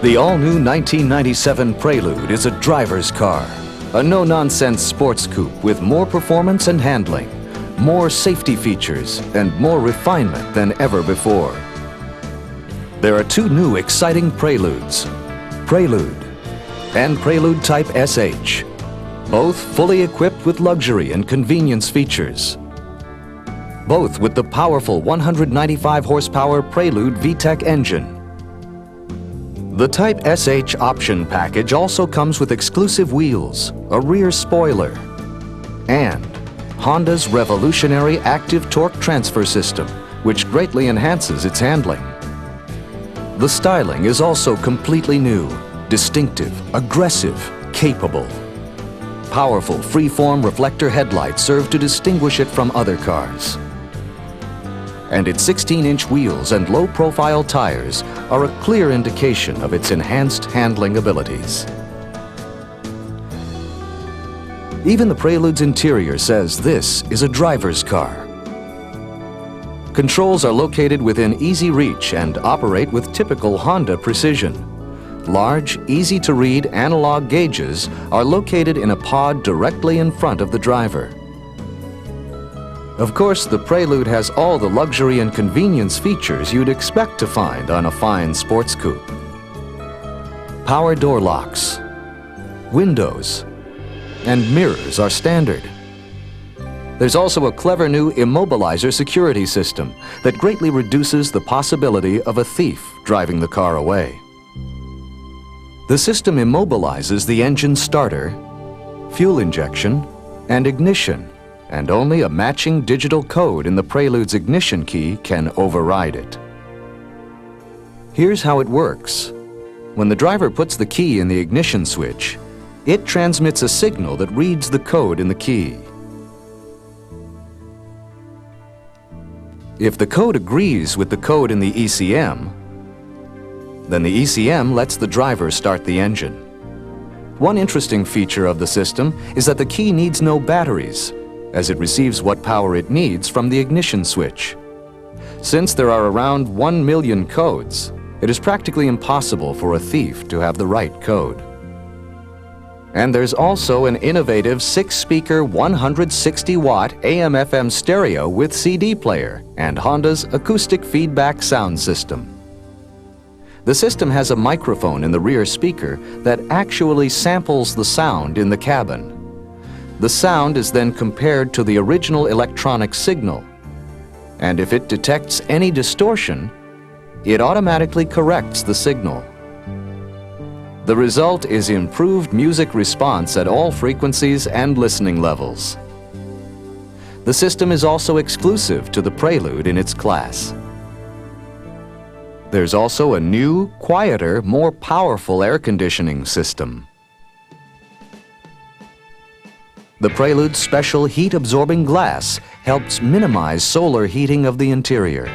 The all-new 1997 Prelude is a driver's car, a no-nonsense sports coupe with more performance and handling, more safety features, and more refinement than ever before. There are two new exciting Preludes, Prelude and Prelude Type SH, both fully equipped with luxury and convenience features. Both with the powerful 195 horsepower Prelude VTEC engine. The Type SH option package also comes with exclusive wheels, a rear spoiler, and Honda's revolutionary active torque transfer system, which greatly enhances its handling. The styling is also completely new, distinctive, aggressive, capable. Powerful free-form reflector headlights serve to distinguish it from other cars. And its 16-inch wheels and low-profile tires are a clear indication of its enhanced handling abilities. Even the Prelude's interior says this is a driver's car. Controls are located within easy reach and operate with typical Honda precision. Large, easy-to-read analog gauges are located in a pod directly in front of the driver. Of course, the Prelude has all the luxury and convenience features you'd expect to find on a fine sports coupe. Power door locks, windows, and mirrors are standard. There's also a clever new immobilizer security system that greatly reduces the possibility of a thief driving the car away. The system immobilizes the engine starter, fuel injection, and ignition, and only a matching digital code in the Prelude's ignition key can override it. Here's how it works. When the driver puts the key in the ignition switch, it transmits a signal that reads the code in the key. If the code agrees with the code in the ECM, then the ECM lets the driver start the engine. One interesting feature of the system is that the key needs no batteries, as it receives what power it needs from the ignition switch. Since there are around 1 million codes, it is practically impossible for a thief to have the right code. And there's also an innovative 6-speaker 160-watt AM/FM stereo with CD player and Honda's acoustic feedback sound system. The system has a microphone in the rear speaker that actually samples the sound in the cabin. The sound is then compared to the original electronic signal, and if it detects any distortion, it automatically corrects the signal. The result is improved music response at all frequencies and listening levels. The system is also exclusive to the Prelude in its class. There's also a new, quieter, more powerful air conditioning system. The Prelude's special heat-absorbing glass helps minimize solar heating of the interior.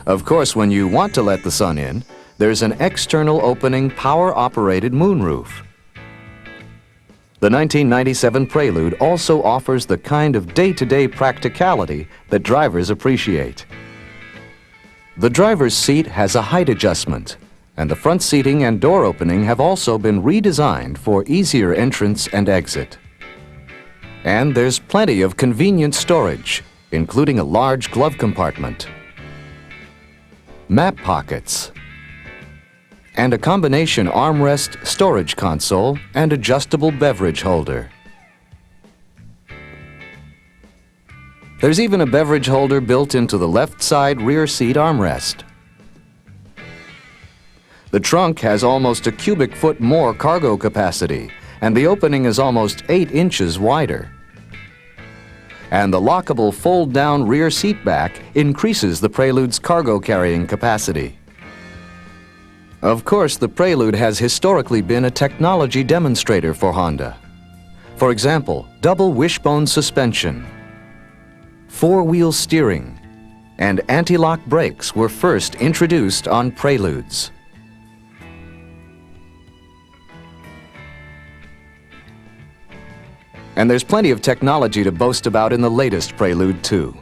Of course, when you want to let the sun in, there's an external opening power-operated moonroof. The 1997 Prelude also offers the kind of day-to-day practicality that drivers appreciate. The driver's seat has a height adjustment, and the front seating and door opening have also been redesigned for easier entrance and exit. And there's plenty of convenient storage, including a large glove compartment, map pockets, and a combination armrest storage console and adjustable beverage holder. There's even a beverage holder built into the left side rear seat armrest. The trunk has almost a cubic foot more cargo capacity, and the opening is almost 8 inches wider. And the lockable fold-down rear seat back increases the Prelude's cargo carrying capacity. Of course, the Prelude has historically been a technology demonstrator for Honda. For example, double wishbone suspension, 4-wheel steering, and anti-lock brakes were first introduced on Preludes. And there's plenty of technology to boast about in the latest Prelude too,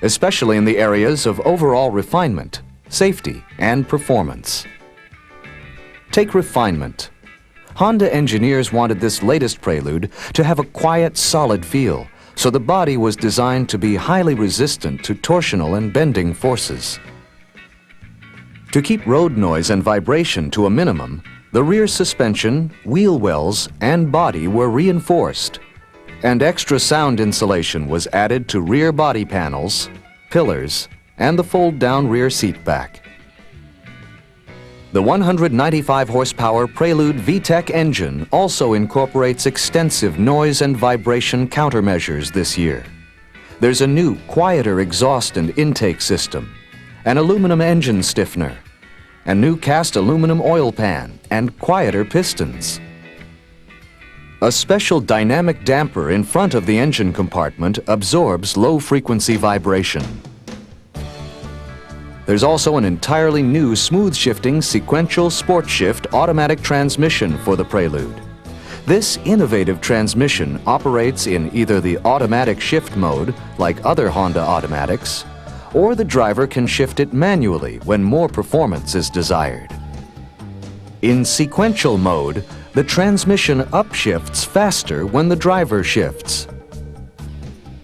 especially in the areas of overall refinement, safety, and performance. Take refinement. Honda engineers wanted this latest Prelude to have a quiet, solid feel, so the body was designed to be highly resistant to torsional and bending forces. To keep road noise and vibration to a minimum, the rear suspension, wheel wells, and body were reinforced, and extra sound insulation was added to rear body panels, pillars, and the fold-down rear seat back. The 195 horsepower Prelude VTEC engine also incorporates extensive noise and vibration countermeasures this year. There's a new, quieter exhaust and intake system, an aluminum engine stiffener, a new cast aluminum oil pan, and quieter pistons. A special dynamic damper in front of the engine compartment absorbs low-frequency vibration. There's also an entirely new smooth-shifting sequential sport shift automatic transmission for the Prelude. This innovative transmission operates in either the automatic shift mode, like other Honda automatics, or the driver can shift it manually when more performance is desired. In sequential mode, the transmission upshifts faster when the driver shifts.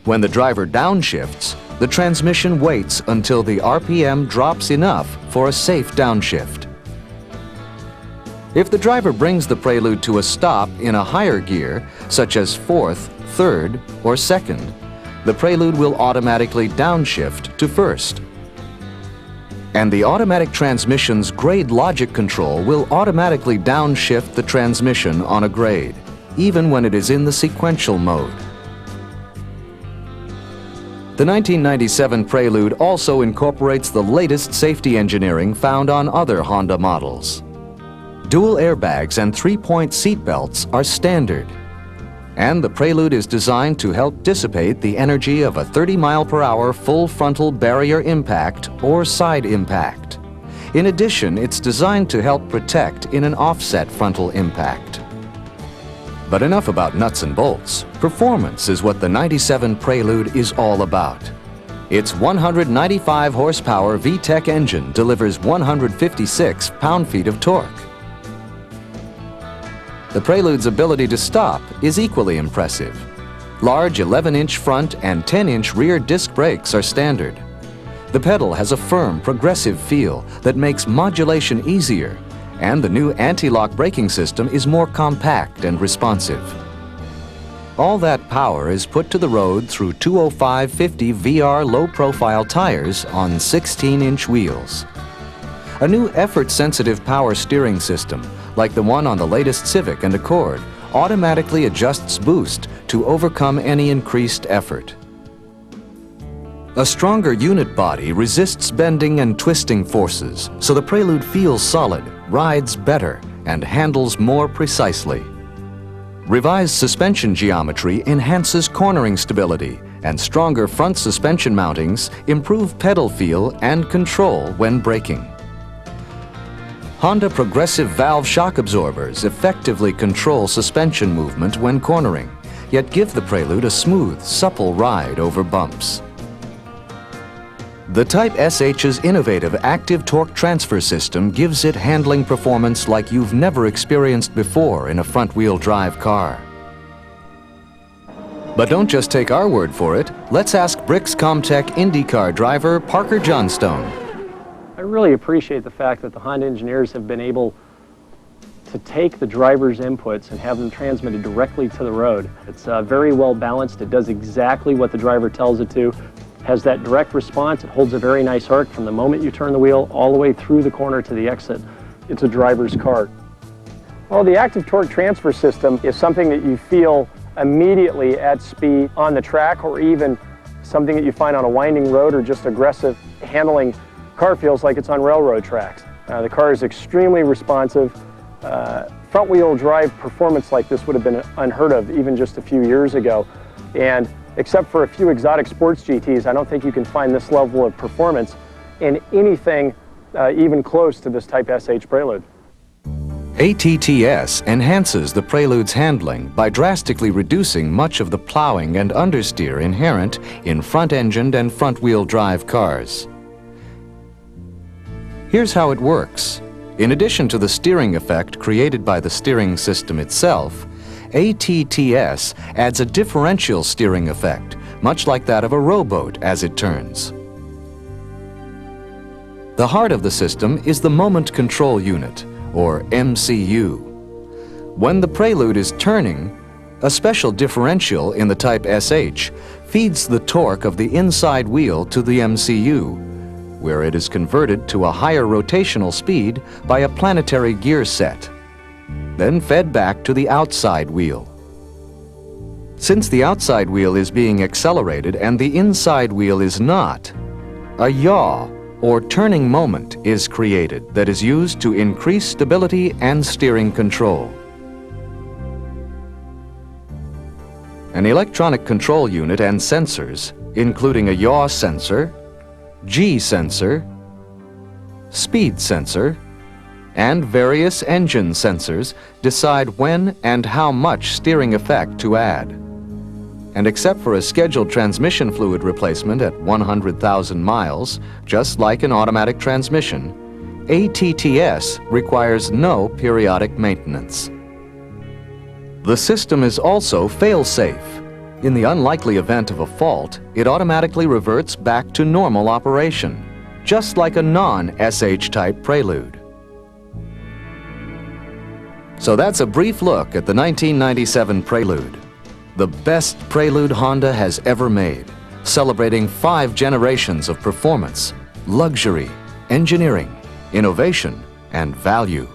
When the driver downshifts, the transmission waits until the RPM drops enough for a safe downshift. If the driver brings the Prelude to a stop in a higher gear, such as fourth, third, or second, the Prelude will automatically downshift to first. And the automatic transmission's grade logic control will automatically downshift the transmission on a grade, even when it is in the sequential mode. The 1997 Prelude also incorporates the latest safety engineering found on other Honda models. Dual airbags and three-point seat belts are standard. And the Prelude is designed to help dissipate the energy of a 30-mile-per-hour full frontal barrier impact or side impact. In addition, it's designed to help protect in an offset frontal impact. But enough about nuts and bolts. Performance is what the 97 Prelude is all about. Its 195 horsepower VTEC engine delivers 156 pound-feet of torque. The Prelude's ability to stop is equally impressive. Large 11-inch front and 10-inch rear disc brakes are standard. The pedal has a firm, progressive feel that makes modulation easier, and the new anti-lock braking system is more compact and responsive. All that power is put to the road through 205/50 VR low-profile tires on 16-inch wheels. A new effort-sensitive power steering system, like the one on the latest Civic and Accord, automatically adjusts boost to overcome any increased effort. A stronger unit body resists bending and twisting forces, so the Prelude feels solid, rides better, and handles more precisely. Revised suspension geometry enhances cornering stability, and stronger front suspension mountings improve pedal feel and control when braking. Honda progressive valve shock absorbers effectively control suspension movement when cornering, yet give the Prelude a smooth, supple ride over bumps. The Type SH's innovative active torque transfer system gives it handling performance like you've never experienced before in a front-wheel drive car. But don't just take our word for it. Let's ask Bricks Comtech IndyCar driver Parker Johnstone. I really appreciate the fact that the Honda engineers have been able to take the driver's inputs and have them transmitted directly to the road. It's very well balanced. It does exactly what the driver tells it to. Has that direct response. It holds a very nice arc from the moment you turn the wheel all the way through the corner to the exit. It's a driver's car. Well, the active torque transfer system is something that you feel immediately at speed on the track, or even something that you find on a winding road or just aggressive handling. Car feels like it's on railroad tracks. The car is extremely responsive. Front-wheel drive performance like this would have been unheard of even just a few years ago. And except for a few exotic sports GTs, I don't think you can find this level of performance in anything even close to this Type SH Prelude. ATTS enhances the Prelude's handling by drastically reducing much of the plowing and understeer inherent in front-engined and front-wheel drive cars. Here's how it works. In addition to the steering effect created by the steering system itself, ATTS adds a differential steering effect, much like that of a rowboat as it turns. The heart of the system is the moment control unit, or MCU. When the Prelude is turning, a special differential in the type SH feeds the torque of the inside wheel to the MCU, where it is converted to a higher rotational speed by a planetary gear set, then fed back to the outside wheel. Since the outside wheel is being accelerated and the inside wheel is not, a yaw, or turning moment, is created that is used to increase stability and steering control. An electronic control unit and sensors, including a yaw sensor, G sensor, speed sensor, and various engine sensors, decide when and how much steering effect to add. And except for a scheduled transmission fluid replacement at 100,000 miles, just like an automatic transmission, ATTS requires no periodic maintenance. The system is also fail-safe. In the unlikely event of a fault, it automatically reverts back to normal operation, just like a non-SH type Prelude. So that's a brief look at the 1997 Prelude, the best Prelude Honda has ever made, celebrating 5 generations of performance, luxury, engineering, innovation, and value.